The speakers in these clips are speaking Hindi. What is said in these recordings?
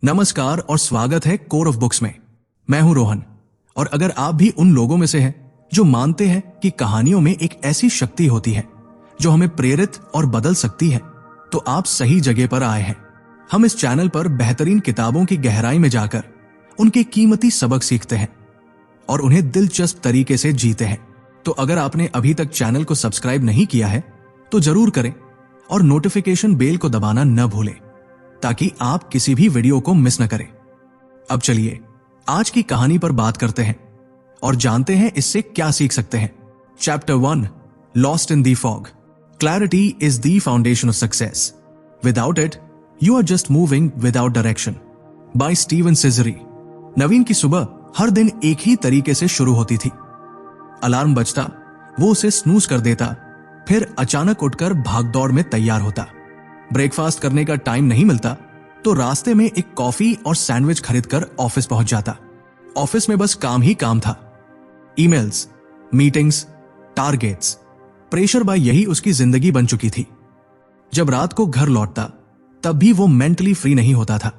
नमस्कार और स्वागत है कोर ऑफ बुक्स में। मैं हूं रोहन, और अगर आप भी उन लोगों में से हैं जो मानते हैं कि कहानियों में एक ऐसी शक्ति होती है जो हमें प्रेरित और बदल सकती है, तो आप सही जगह पर आए हैं। हम इस चैनल पर बेहतरीन किताबों की गहराई में जाकर उनके कीमती सबक सीखते हैं और उन्हें दिलचस्प तरीके से जीते हैं। तो अगर आपने अभी तक चैनल को सब्सक्राइब नहीं किया है तो जरूर करें और नोटिफिकेशन बेल को दबाना न भूलें ताकि आप किसी भी वीडियो को मिस न करें। अब चलिए आज की कहानी पर बात करते हैं और जानते हैं इससे क्या सीख सकते हैं। Chapter 1, lost in the fog. Clarity is the foundation of success. Without it you are just moving without direction. By Steven Sizery. Naveen की सुबह हर दिन एक ही तरीके से शुरू होती थी। अलार्म बजता, वो उसे स्नूज कर देता, फिर अचानक उठकर भागदौड़ में तैयार होता। ब्रेकफास्ट करने का टाइम नहीं मिलता तो रास्ते में एक कॉफी और सैंडविच खरीदकर ऑफिस पहुंच जाता। ऑफिस में बस काम ही काम था। Emails, meetings, targets, pressure by यही उसकी जिंदगी बन चुकी थी। जब रात को घर लौटता तब भी वो मेंटली फ्री नहीं होता था।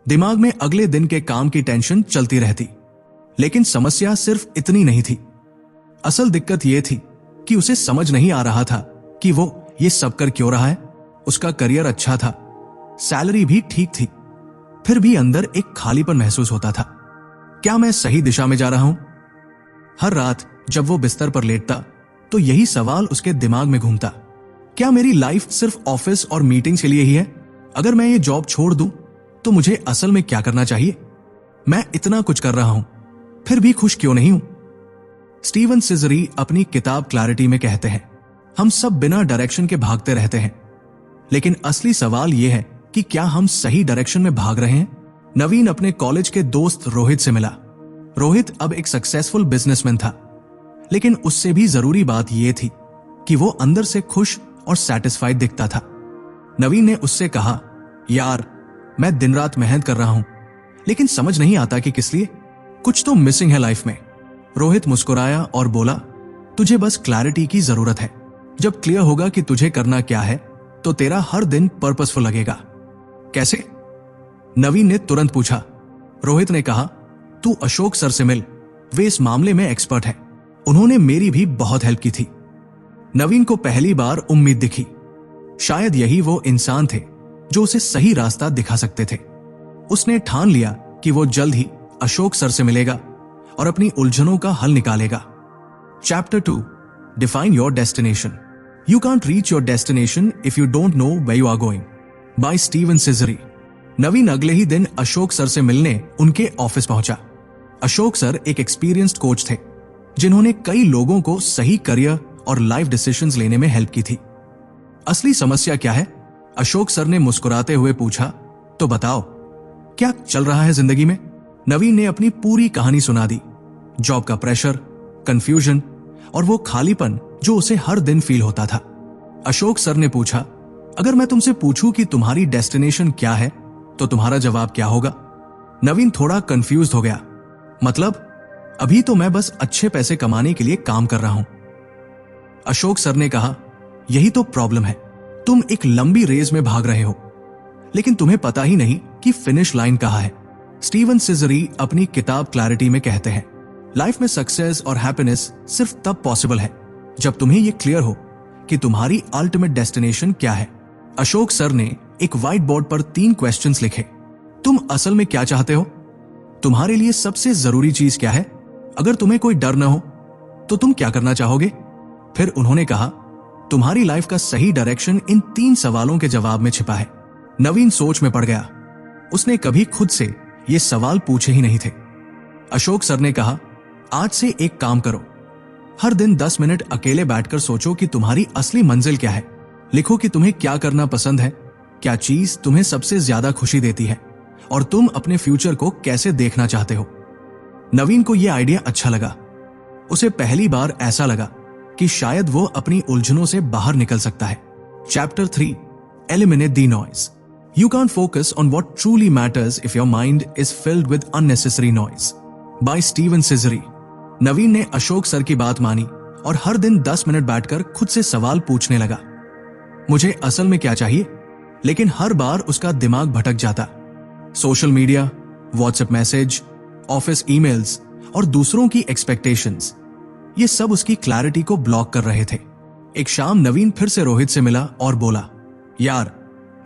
दिमाग में अगले दिन के काम की टेंशन चलती रहती। लेकिन समस्या सिर्फ इतनी नहीं थी। असल दिक्कत यह थी कि उसे समझ नहीं आ रहा था कि वो ये सब कर क्यों रहा है। उसका करियर अच्छा था, सैलरी भी ठीक थी, फिर भी अंदर एक खालीपन महसूस होता था। क्या मैं सही दिशा में जा रहा हूं? हर रात जब वो बिस्तर पर लेटता तो यही सवाल उसके दिमाग में घूमता। क्या मेरी लाइफ सिर्फ ऑफिस और मीटिंग्स के लिए ही है? अगर मैं ये जॉब छोड़ दूं तो मुझे असल में क्या करना चाहिए? मैं इतना कुछ कर रहा हूं, फिर भी खुश क्यों नहीं हूं? स्टीवन सिजरी अपनी किताब क्लैरिटी में कहते हैं, हम सब बिना डायरेक्शन के भागते रहते हैं, लेकिन असली सवाल यह है कि क्या हम सही डायरेक्शन में भाग रहे हैं। नवीन अपने कॉलेज के दोस्त रोहित से मिला। रोहित अब एक सक्सेसफुल बिजनेसमैन था, लेकिन उससे भी जरूरी बात यह थी कि वो अंदर से खुश और सैटिस्फाइड दिखता था। नवीन ने उससे कहा, यार मैं दिन रात मेहनत कर रहा हूं, लेकिन समझ नहीं आता कि किस लिए। कुछ तो मिसिंग है लाइफ में। रोहित मुस्कुराया और बोला, तुझे बस क्लैरिटी की जरूरत है। जब क्लियर होगा कि तुझे करना क्या है तो तेरा हर दिन पर्पसफुल लगेगा। कैसे? नवीन ने तुरंत पूछा। रोहित ने कहा, तू अशोक सर से मिल, वे इस मामले में एक्सपर्ट हैं। उन्होंने मेरी भी बहुत हेल्प की थी। नवीन को पहली बार उम्मीद दिखी। शायद यही वो इंसान थे जो उसे सही रास्ता दिखा सकते थे। उसने ठान लिया कि वो जल्द ही अशोक सर से मिलेगा और अपनी उलझनों का हल निकालेगा। Chapter 2, define your destination. You can't reach your destination if you don't know where you are going. By Steven Sizzeri। नवीन अगले ही दिन अशोक सर से मिलने उनके ऑफिस पहुंचा। अशोक सर एक एक्सपीरियंस्ड कोच थे जिन्होंने कई लोगों को सही करियर और लाइफ डिसीजंस लेने में हेल्प की थी। असली समस्या क्या है? अशोक सर ने मुस्कुराते हुए पूछा, तो बताओ क्या चल रहा है जिंदगी में? नवीन ने अपनी पूरी कहानी सुना दी। जॉब का प्रेशर, कंफ्यूजन और वो खालीपन जो उसे हर दिन फील होता था। अशोक सर ने पूछा, अगर मैं तुमसे पूछूं कि तुम्हारी डेस्टिनेशन क्या है तो तुम्हारा जवाब क्या होगा? नवीन थोड़ा कंफ्यूज्ड हो गया। मतलब अभी तो मैं बस अच्छे पैसे कमाने के लिए काम कर रहा हूं। अशोक सर ने कहा, यही तो प्रॉब्लम है। तुम एक लंबी रेस में भाग रहे हो, लेकिन तुम्हें पता ही नहीं कि फिनिश लाइन कहां है। स्टीवन सिजरी अपनी किताब क्लैरिटी में कहते हैं, लाइफ में सक्सेस और हैप्पीनेस सिर्फ तब पॉसिबल है जब तुम्हें यह क्लियर हो कि तुम्हारी अल्टीमेट डेस्टिनेशन क्या है। अशोक सर ने एक व्हाइट बोर्ड पर 3 क्वेश्चंस लिखे। तुम असल में क्या चाहते हो? तुम्हारे लिए सबसे जरूरी चीज क्या है? अगर तुम्हें कोई डर न हो तो तुम क्या करना चाहोगे? फिर उन्होंने कहा, तुम्हारी लाइफ का सही डायरेक्शन इन 3 सवालों के जवाब में छिपा है। नवीन सोच में पड़ गया। उसने कभी खुद से ये सवाल पूछे ही नहीं थे। अशोक सर ने कहा, आज से एक काम करो, हर दिन 10 मिनट अकेले बैठकर सोचो कि तुम्हारी असली मंजिल क्या है। लिखो कि तुम्हें क्या करना पसंद है, क्या चीज तुम्हें सबसे ज्यादा खुशी देती है और तुम अपने फ्यूचर को कैसे देखना चाहते हो। नवीन को यह आइडिया अच्छा लगा। उसे पहली बार ऐसा लगा कि शायद वो अपनी उलझनों से बाहर निकल सकता है। Chapter 3, eliminate the noise. You can focus on what truly matters if your mind is filled with unnecessary noise. By Steven Sizery. Naveen ने अशोक सर की बात मानी और हर दिन 10 मिनट बैठकर खुद से सवाल पूछने लगा, मुझे असल में क्या चाहिए? लेकिन हर बार उसका दिमाग भटक जाता। Social media, WhatsApp message, office emails और दूसरों की एक्सपेक्टेशंस, ये सब उसकी क्लैरिटी को ब्लॉक कर रहे थे। एक शाम नवीन फिर से रोहित से मिला और बोला, यार,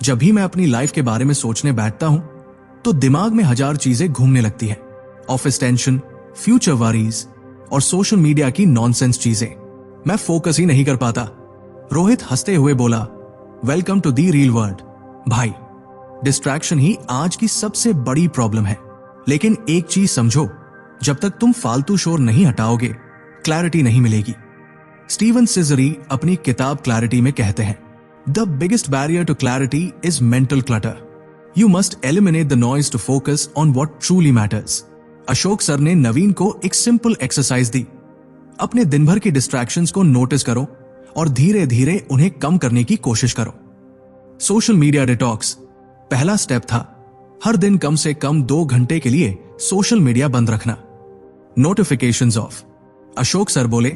जब भी मैं अपनी लाइफ के बारे में सोचने बैठता हूं तो दिमाग में 1000 चीजें घूमने लगती हैं। ऑफिस टेंशन, फ्यूचर वरीज और सोशल मीडिया की नॉनसेंस चीजें। मैं फोकस ही नहीं कर पाता। रोहित हंसते हुए बोला, welcome to the real world. भाई, डिस्ट्रैक्शन ही आज की सबसे बड़ी प्रॉब्लम है। लेकिन एक चीज समझो, जब तक तुम फालतू शोर नहीं हटाओगे, क्लैरिटी नहीं मिलेगी। स्टीवन सिजरी अपनी किताब क्लैरिटी में कहते हैं, the biggest barrier to clarity is mental clutter. You must eliminate the noise to focus on what truly matters. Ashok sir ने नवीन को एक सिंपल एक्सरसाइज दी। अपने दिन भर की डिस्ट्रैक्शंस को नोटिस करो और धीरे धीरे उन्हें कम करने की कोशिश करो। सोशल मीडिया डिटॉक्स पहला स्टेप था, हर दिन कम से कम 2 घंटे के लिए सोशल मीडिया बंद रखना। Notifications of. अशोक सर बोले,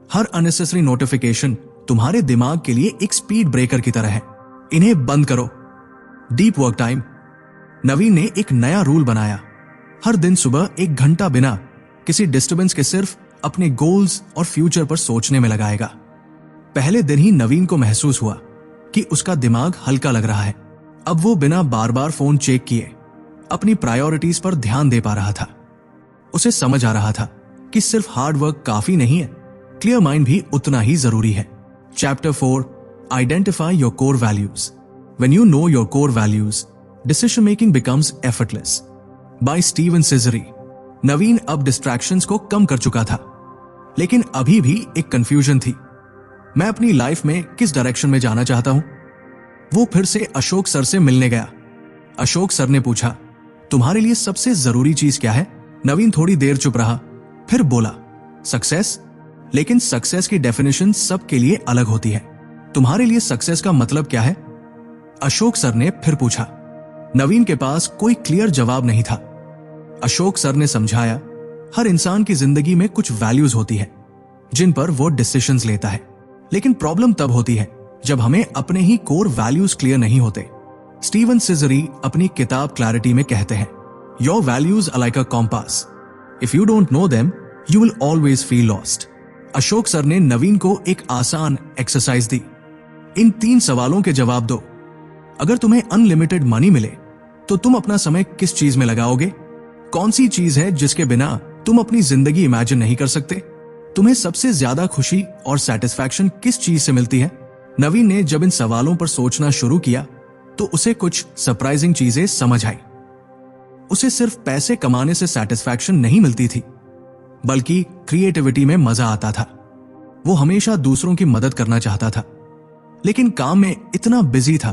हर अननेसेसरी नोटिफिकेशन तुम्हारे दिमाग के लिए एक स्पीड ब्रेकर की तरह है, इन्हें बंद करो। Deep work time. नवीन ने एक नया रूल बनाया, हर दिन सुबह 1 घंटा बिना किसी डिस्टर्बेंस के सिर्फ अपने गोल्स और फ्यूचर पर सोचने में लगाएगा। पहले दिन ही नवीन को महसूस हुआ कि उसका दिमाग हल्का लग रहा है। अब वो बिना बार बार फोन चेक किए अपनी प्रायोरिटीज पर ध्यान दे पा रहा था। उसे समझ आ रहा था कि सिर्फ हार्ड वर्क काफी नहीं है, क्लियर माइंड भी उतना ही जरूरी है। Chapter 4, identify your core values. When you know your core values, decision making becomes effortless. By Steven Sizery. Naveen अब डिस्ट्रैक्शंस को कम कर चुका था, लेकिन अभी भी एक कंफ्यूजन थी। मैं अपनी लाइफ में किस डायरेक्शन में जाना चाहता हूं? वो फिर से अशोक सर से मिलने गया। अशोक सर ने पूछा, तुम्हारे लिए सबसे जरूरी चीज क्या है? नवीन थोड़ी देर चुप रहा, फिर बोला, सक्सेस। लेकिन सक्सेस की डेफिनेशन सबके लिए अलग होती है। तुम्हारे लिए सक्सेस का मतलब क्या है? अशोक सर ने फिर पूछा। नवीन के पास कोई क्लियर जवाब नहीं था। अशोक सर ने समझाया, हर इंसान की जिंदगी में कुछ वैल्यूज होती है जिन पर वो डिसीजंस लेता है, लेकिन प्रॉब्लम तब होती है जब हमें अपने ही कोर वैल्यूज क्लियर नहीं होते। स्टीवन सिजरी अपनी किताब क्लैरिटी में कहते हैं, your values are like a compass, if you don't know them you will always feel lost. Ashok sir ने नवीन को एक आसान एक्सरसाइज दी। इन 3 सवालों के जवाब दो। अगर तुम्हें अनलिमिटेड मनी मिले तो तुम अपना समय किस चीज में लगाओगे? कौन सी चीज है जिसके बिना तुम अपनी जिंदगी इमेजिन नहीं कर सकते? तुम्हें सबसे ज्यादा खुशी और सेटिस्फैक्शन किस चीज से मिलती है? नवीन ने जब इन सवालों पर सोचना शुरू किया तो उसे कुछ सरप्राइजिंग चीजें समझ आई। उसे सिर्फ पैसे कमाने से सेटिस्फैक्शन नहीं मिलती थी, बल्कि क्रिएटिविटी में मजा आता था। वो हमेशा दूसरों की मदद करना चाहता था, लेकिन काम में इतना बिजी था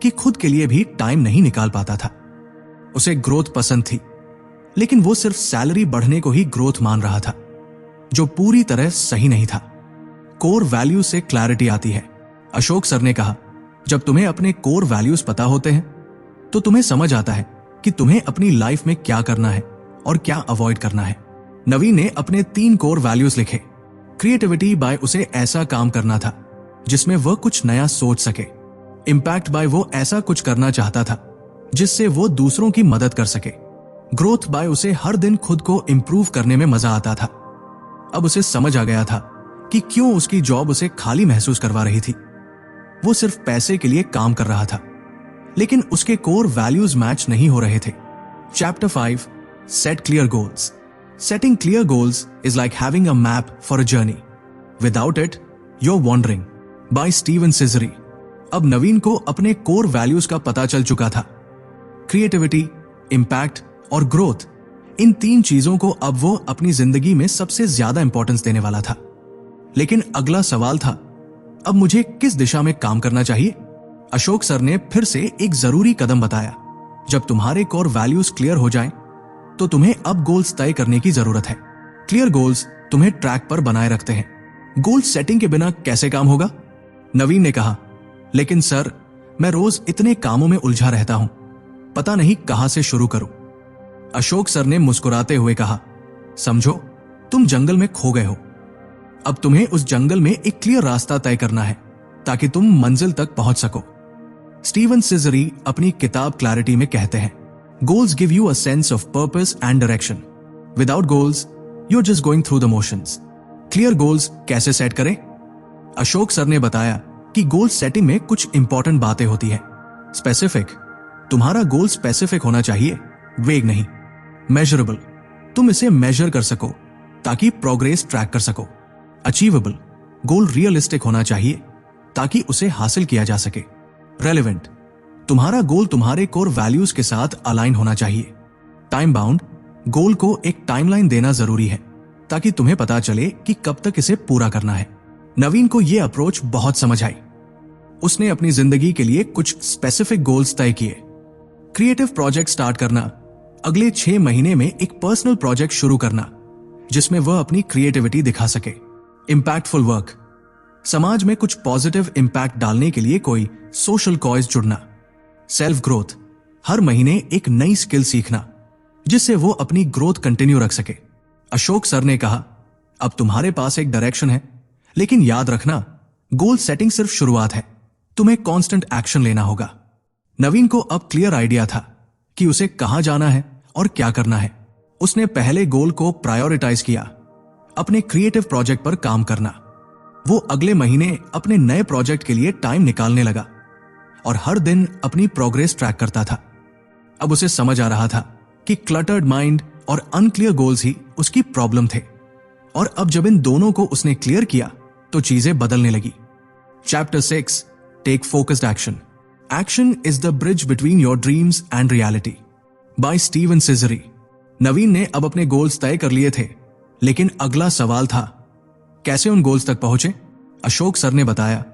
कि खुद के लिए भी टाइम नहीं निकाल पाता था। उसे ग्रोथ पसंद थी, लेकिन वो सिर्फ सैलरी बढ़ने को ही ग्रोथ मान रहा था, जो पूरी तरह सही नहीं था। कोर वैल्यू से क्लैरिटी आती है। अशोक सर ने कहा, जब तुम्हें अपने कोर वैल्यूज पता होते हैं तो तुम्हें समझ आता है कि तुम्हें अपनी लाइफ में क्या करना है और क्या अवॉइड करना है। नवीन ने अपने 3 कोर वैल्यूज लिखे। क्रिएटिविटी बाय उसे ऐसा काम करना था जिसमें वह कुछ नया सोच सके। इम्पैक्ट बाय वो ऐसा कुछ करना चाहता था जिससे वो दूसरों की मदद कर सके। ग्रोथ बाय उसे हर दिन खुद को इंप्रूव करने में मजा आता था। अब उसे समझ आ गया था कि क्यों उसकी जॉब उसे खाली महसूस करवा रही थी। वो सिर्फ पैसे के लिए काम कर रहा था, लेकिन उसके कोर वैल्यूज मैच नहीं हो रहे थे। Chapter 5, set clear goals. Setting clear goals is like having a map for a journey, without it you are wandering. By Steven Sizery. अब नवीन को अपने कोर वैल्यूज का पता चल चुका था। क्रिएटिविटी, इम्पैक्ट और ग्रोथ, इन 3 चीजों को अब वो अपनी जिंदगी में सबसे ज्यादा इंपॉर्टेंस देने वाला था। लेकिन अगला सवाल था, अब मुझे किस दिशा में काम करना चाहिए? अशोक सर ने फिर से एक जरूरी कदम बताया। जब तुम्हारे कोर वैल्यूज क्लियर हो जाएं, तो तुम्हें अब गोल्स तय करने की जरूरत है। क्लियर गोल्स तुम्हें ट्रैक पर बनाए रखते हैं। गोल सेटिंग के बिना कैसे काम होगा? नवीन ने कहा, लेकिन सर, मैं रोज इतने कामों में उलझा रहता हूं, पता नहीं कहां से शुरू करूं। अशोक सर ने मुस्कुराते हुए कहा, समझो, तुम जंगल में खो गए हो। अब तुम्हें उस जंगल में एक क्लियर रास्ता तय करना है ताकि तुम मंजिल तक पहुंच सको। स्टीवन सिजरी अपनी किताब क्लैरिटी में कहते हैं, Goals give you a sense of purpose and direction. Without goals, you're just going through the motions. Clear goals कैसे सेट करें? अशोक सर ने बताया कि गोल सेटिंग में कुछ इंपॉर्टेंट बातें होती हैं। स्पेसिफिक, तुम्हारा गोल स्पेसिफिक होना चाहिए, वेग नहीं। मेजरेबल, तुम इसे मेजर कर सको ताकि प्रोग्रेस ट्रैक कर सको। अचीवेबल, गोल रियलिस्टिक होना चाहिए ताकि उसे हासिल किया जा सके। रेलेवेंट, तुम्हारा गोल तुम्हारे कोर वैल्यूज के साथ अलाइन होना चाहिए। टाइम बाउंड, गोल को एक टाइमलाइन देना जरूरी है ताकि तुम्हें पता चले कि कब तक इसे पूरा करना है। नवीन को यह अप्रोच बहुत समझ आई। उसने अपनी जिंदगी के लिए कुछ स्पेसिफिक गोल्स तय किए। क्रिएटिव प्रोजेक्ट स्टार्ट करना, अगले 6 महीने में एक पर्सनल प्रोजेक्ट शुरू करना जिसमें वह अपनी क्रिएटिविटी दिखा सके। इंपैक्टफुल वर्क, समाज में कुछ पॉजिटिव इंपैक्ट डालने के लिए कोई सोशल कॉज जुड़ना। सेल्फ ग्रोथ, हर महीने एक नई स्किल सीखना जिससे वो अपनी ग्रोथ कंटिन्यू रख सके। अशोक सर ने कहा, अब तुम्हारे पास एक डायरेक्शन है, लेकिन याद रखना गोल सेटिंग सिर्फ शुरुआत है, तुम्हें कांस्टेंट एक्शन लेना होगा। नवीन को अब क्लियर आइडिया था कि उसे कहां जाना है और क्या करना है। उसने पहले गोल को प्रायोरिटाइज किया, अपने क्रिएटिव प्रोजेक्ट पर काम करना। वो अगले महीने अपने नए प्रोजेक्ट के लिए टाइम निकालने लगा और हर दिन अपनी प्रोग्रेस ट्रैक करता था। अब उसे समझ आ रहा था कि क्लटर्ड माइंड और अनक्लियर गोल्स ही उसकी प्रॉब्लम थे, और अब जब इन दोनों को उसने क्लियर किया तो चीजें बदलने लगी। Chapter 6, take focused action. Action is the bridge between your dreams and reality, by Steven Sizery. Naveen ने अब अपने गोल्स तय कर लिए थे, लेकिन अगला सवाल था कैसे उन गोल्स तक पहुंचे। अशोक सर ने बताया,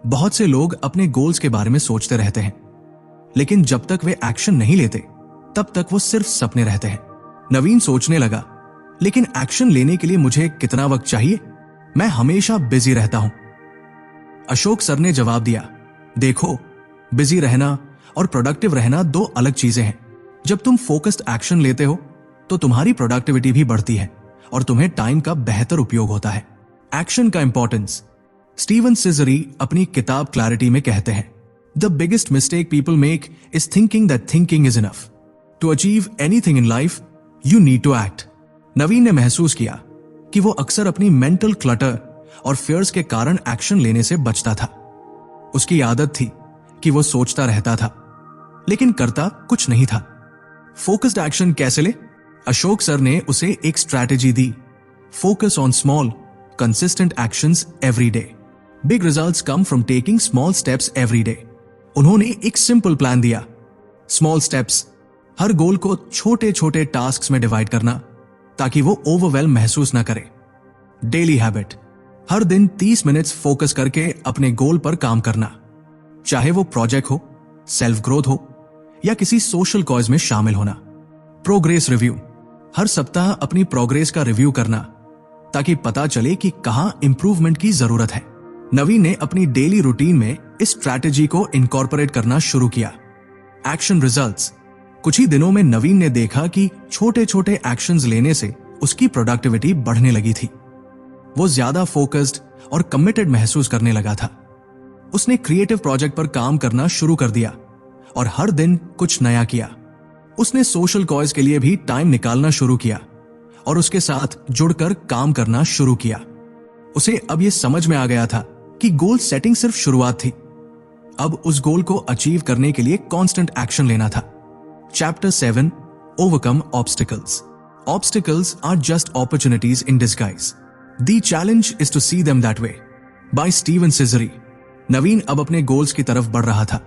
बहुत से लोग अपने गोल्स के बारे में सोचते रहते हैं, लेकिन जब तक वे एक्शन नहीं लेते तब तक वो सिर्फ सपने रहते हैं। नवीन सोचने लगा, लेकिन एक्शन लेने के लिए मुझे कितना वक्त चाहिए? मैं हमेशा बिजी रहता हूं। अशोक सर ने जवाब दिया, देखो, बिजी रहना और प्रोडक्टिव रहना दो अलग चीजें हैं। जब तुम फोकस्ड एक्शन लेते हो तो तुम्हारी प्रोडक्टिविटी भी बढ़ती है और तुम्हें टाइम का बेहतर उपयोग होता है। एक्शन का इंपॉर्टेंस, स्टीवन सिजरी अपनी किताब क्लैरिटी में कहते हैं, the biggest mistake people make is thinking that thinking is enough. To achieve anything in life you need to act. Naveen ने महसूस किया कि वो अक्सर अपनी मेंटल क्लटर और फियर्स के कारण एक्शन लेने से बचता था। उसकी आदत थी कि वो सोचता रहता था लेकिन करता कुछ नहीं था। फोकस्ड एक्शन कैसे ले? अशोक सर ने उसे एक strategy the, focus on small consistent actions every day. Big results come from taking small steps every day. उन्होंने एक सिंपल प्लान दिया, स्मॉल स्टेप्स, हर गोल को छोटे छोटे टास्क्स में डिवाइड करना ताकि वो ओवरवेल्म महसूस ना करे। डेली हैबिट, हर दिन 30 मिनट्स फोकस करके अपने गोल पर काम करना, चाहे वो प्रोजेक्ट हो, सेल्फ ग्रोथ हो या किसी सोशल कॉज में शामिल होना। प्रोग्रेस रिव्यू, हर सप्ताह अपनी प्रोग्रेस का रिव्यू करना ताकि पता चले कि कहां इंप्रूवमेंट की जरूरत है। नवीन ने अपनी डेली रूटीन में इस स्ट्रैटेजी को इनकॉर्पोरेट करना शुरू किया। एक्शन रिजल्ट्स, कुछ ही दिनों में नवीन ने देखा कि छोटे छोटे एक्शंस लेने से उसकी प्रोडक्टिविटी बढ़ने लगी थी। वो ज्यादा फोकस्ड और कमिटेड महसूस करने लगा था। उसने क्रिएटिव प्रोजेक्ट पर काम करना शुरू कर दिया और हर दिन कुछ नया किया। उसने सोशल कॉज के लिए भी टाइम निकालना शुरू किया और उसके साथ जुड़कर काम करना शुरू किया। उसे अब यह समझ में आ गया था कि गोल सेटिंग सिर्फ शुरुआत थी, अब उस गोल को अचीव करने के लिए कांस्टेंट एक्शन लेना था। Chapter 7, overcome obstacles. Obstacles are just opportunities in disguise. The challenge is to see them that way. By Steven Sizzeri. नवीन अब अपने गोल्स की तरफ बढ़ रहा था,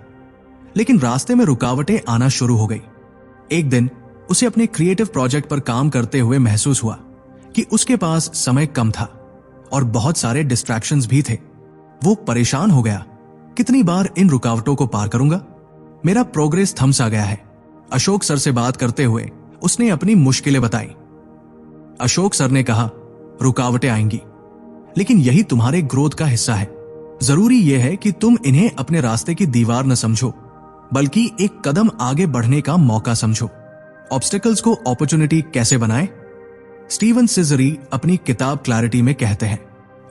लेकिन रास्ते में रुकावटें आना शुरू हो गई। एक दिन उसे अपने क्रिएटिव प्रोजेक्ट पर काम करते हुए महसूस हुआ कि उसके पास समय कम था और बहुत सारे डिस्ट्रैक्शंस भी थे। वो परेशान हो गया, कितनी बार इन रुकावटों को पार करूंगा? मेरा प्रोग्रेस थम सा गया है। अशोक सर से बात करते हुए उसने अपनी मुश्किलें बताई। अशोक सर ने कहा, रुकावटें आएंगी, लेकिन यही तुम्हारे ग्रोथ का हिस्सा है। जरूरी यह है कि तुम इन्हें अपने रास्ते की दीवार न समझो, बल्कि एक कदम आगे बढ़ने का मौका समझो। ऑब्स्टिकल्स को अपॉर्चुनिटी कैसे बनाएं? स्टीवन सिजरी अपनी किताब क्लैरिटी में कहते हैं,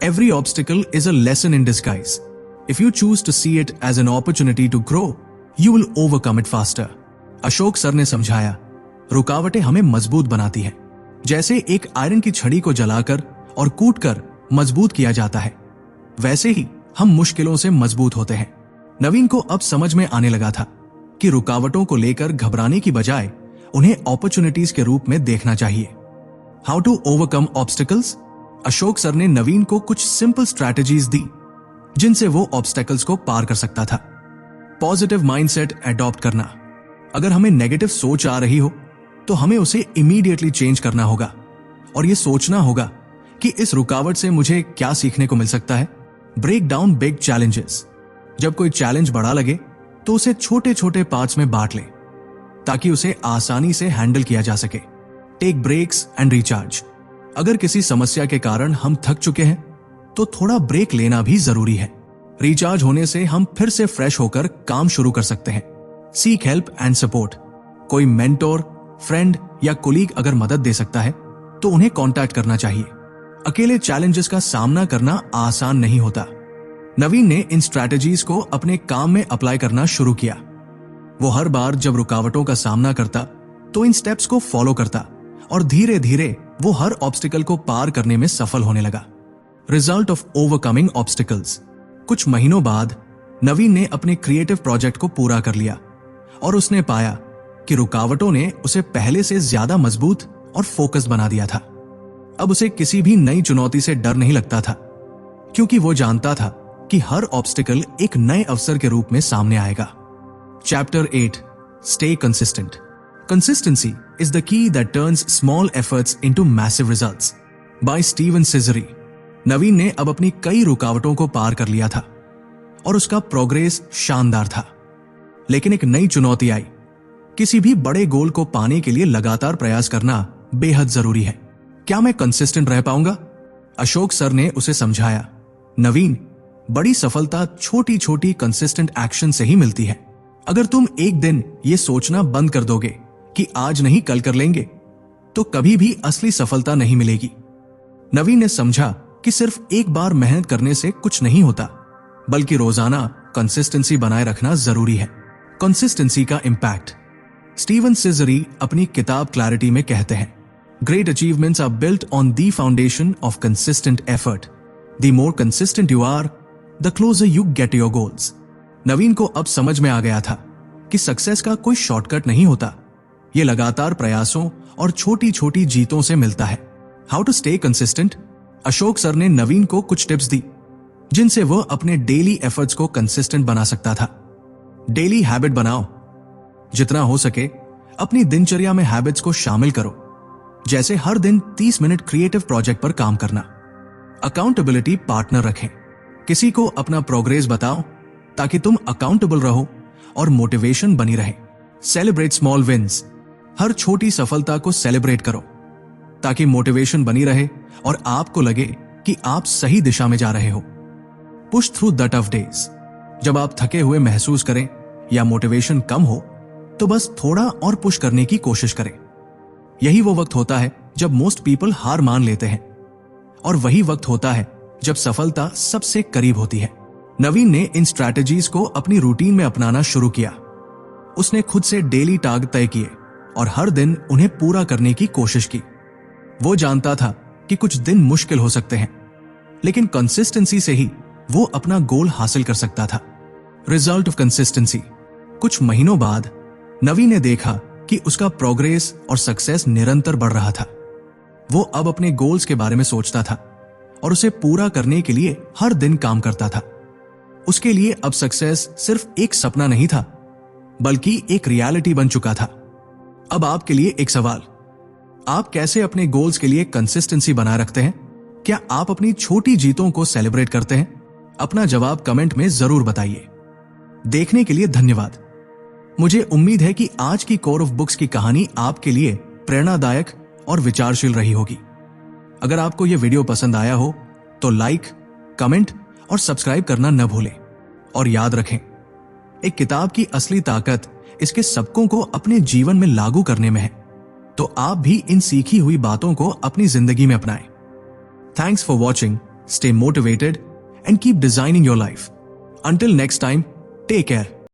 every obstacle is a lesson in disguise. If you choose to see it as an opportunity to grow, you will overcome it faster. Ashok sir ने समझाया रुकावटें हमें मजबूत बनाती हैं। जैसे एक आयरन की छड़ी को जलाकर और कूटकर मजबूत किया जाता है, वैसे ही हम मुश्किलों से मजबूत होते हैं। नवीन को अब समझ में आने लगा था कि रुकावटों को लेकर घबराने की बजाय उन्हें अपॉर्चुनिटीज के रूप में देखना चाहिए। How to overcome obstacles. Ashok sir ने नवीन को कुछ सिंपल स्ट्रैटेजीज दी जिनसे वो ऑब्स्टेकल्स को पार कर सकता था। पॉजिटिव माइंडसेट अडॉप्ट करना। अगर हमें नेगेटिव सोच आ रही हो तो हमें उसे इमीडिएटली चेंज करना होगा और यह सोचना होगा कि इस रुकावट से मुझे क्या सीखने को मिल सकता है। Break down big challenges. जब कोई चैलेंज बड़ा लगे तो उसे छोटे छोटे पार्ट्स में बांट लें ताकि उसे आसानी से हैंडल किया जा सके। Take breaks and recharge. अगर किसी समस्या के कारण हम थक चुके हैं तो थोड़ा ब्रेक लेना भी जरूरी है। रिचार्ज होने से हम फिर से फ्रेश होकर काम शुरू कर सकते हैं। Seek help and support. कोई मेंटोर, फ्रेंड या कोलीग अगर मदद दे सकता है तो उन्हें कांटेक्ट करना चाहिए। अकेले चैलेंजेस का सामना करना आसान नहीं होता। नवीन ने इन स्ट्रैटेजीज को अपने काम में अप्लाई करना शुरू किया। वो हर बार जब रुकावटों का सामना करता तो इन स्टेप्स को फॉलो करता और धीरे धीरे वो हर ऑब्स्टिकल को पार करने में सफल होने लगा। Result of overcoming obstacles. कुछ महीनों बाद नवीन ने अपने क्रिएटिव प्रोजेक्ट को पूरा कर लिया और उसने पाया कि रुकावटों ने उसे पहले से ज्यादा मजबूत और फोकस बना दिया था। अब उसे किसी भी नई चुनौती से डर नहीं लगता था क्योंकि वो जानता था कि हर ऑब्स्टिकल एक नए अवसर के रूप में सामने आएगा। Chapter 8 stay consistent. Consistency is the key that turns small efforts into massive results by Steven Sizery. Naveen ने अब अपनी कई रुकावटों को पार कर लिया था और उसका प्रोग्रेस शानदार था। लेकिन एक नई चुनौती आई। किसी भी बड़े गोल को पाने के लिए लगातार प्रयास करना बेहद जरूरी है। क्या मैं कंसिस्टेंट रह पाऊंगा? अशोक सर ने उसे समझाया, नवीन, बड़ी सफलता छोटी छोटी कंसिस्टेंट एक्शन से ही मिलती है। अगर तुम एक दिन ये सोचना बंद कर दोगे कि आज नहीं कल कर लेंगे तो कभी भी असली सफलता नहीं मिलेगी। नवीन ने समझा कि सिर्फ एक बार मेहनत करने से कुछ नहीं होता, बल्कि रोजाना कंसिस्टेंसी बनाए रखना जरूरी है। कंसिस्टेंसी का इंपैक्ट। स्टीवन सिजरी अपनी किताब क्लैरिटी में कहते हैं, great achievements are built on the foundation of consistent effort. The more consistent you are, the closer you get your goals. Naveen को अब समझ में आ गया था कि सक्सेस का कोई शॉर्टकट नहीं होता, ये लगातार प्रयासों और छोटी छोटी जीतों से मिलता है। How to stay consistent. Ashok sir ने नवीन को कुछ टिप्स दी जिनसे वह अपने डेली एफर्ट्स को कंसिस्टेंट बना सकता था। डेली हैबिट बनाओ। जितना हो सके अपनी दिनचर्या में हैबिट्स को शामिल करो, जैसे हर दिन 30 मिनट क्रिएटिव प्रोजेक्ट पर काम करना। अकाउंटेबिलिटी पार्टनर रखें। किसी को अपना प्रोग्रेस बताओ ताकि तुम अकाउंटेबल रहो और मोटिवेशन बनी रहे। Celebrate small wins. हर छोटी सफलता को सेलिब्रेट करो ताकि मोटिवेशन बनी रहे और आपको लगे कि आप सही दिशा में जा रहे हो। Push through the tough days. जब आप थके हुए महसूस करें या मोटिवेशन कम हो तो बस थोड़ा और पुश करने की कोशिश करें। यही वो वक्त होता है जब मोस्ट पीपल हार मान लेते हैं और वही वक्त होता है जब सफलता सबसे करीब होती है। नवीन ने इन स्ट्रैटेजीज को अपनी रूटीन में अपनाना शुरू किया। उसने खुद से डेली टारगेट तय किए और हर दिन उन्हें पूरा करने की कोशिश की। वो जानता था कि कुछ दिन मुश्किल हो सकते हैं, लेकिन कंसिस्टेंसी से ही वो अपना गोल हासिल कर सकता था। Result of consistency. कुछ महीनों बाद नवीन ने देखा कि उसका प्रोग्रेस और सक्सेस निरंतर बढ़ रहा था। वो अब अपने गोल्स के बारे में सोचता था और उसे पूरा करने के लिए हर दिन काम करता था। उसके लिए अब सक्सेस सिर्फ एक सपना नहीं था, बल्कि एक रियलिटी बन चुका था। अब आपके लिए एक सवाल, आप कैसे अपने गोल्स के लिए कंसिस्टेंसी बनाए रखते हैं? क्या आप अपनी छोटी जीतों को सेलिब्रेट करते हैं? अपना जवाब कमेंट में जरूर बताइए। देखने के लिए धन्यवाद। मुझे उम्मीद है कि आज की कोर ऑफ बुक्स की कहानी आपके लिए प्रेरणादायक और विचारशील रही होगी। अगर आपको यह वीडियो पसंद आया हो तो लाइक, कमेंट और सब्सक्राइब करना न भूलें। और याद रखें, एक किताब की असली ताकत इसके सबकों को अपने जीवन में लागू करने में है। तो आप भी इन सीखी हुई बातों को अपनी जिंदगी में अपनाएं। Thanks for watching, stay motivated and keep designing your life. Until next time, take care.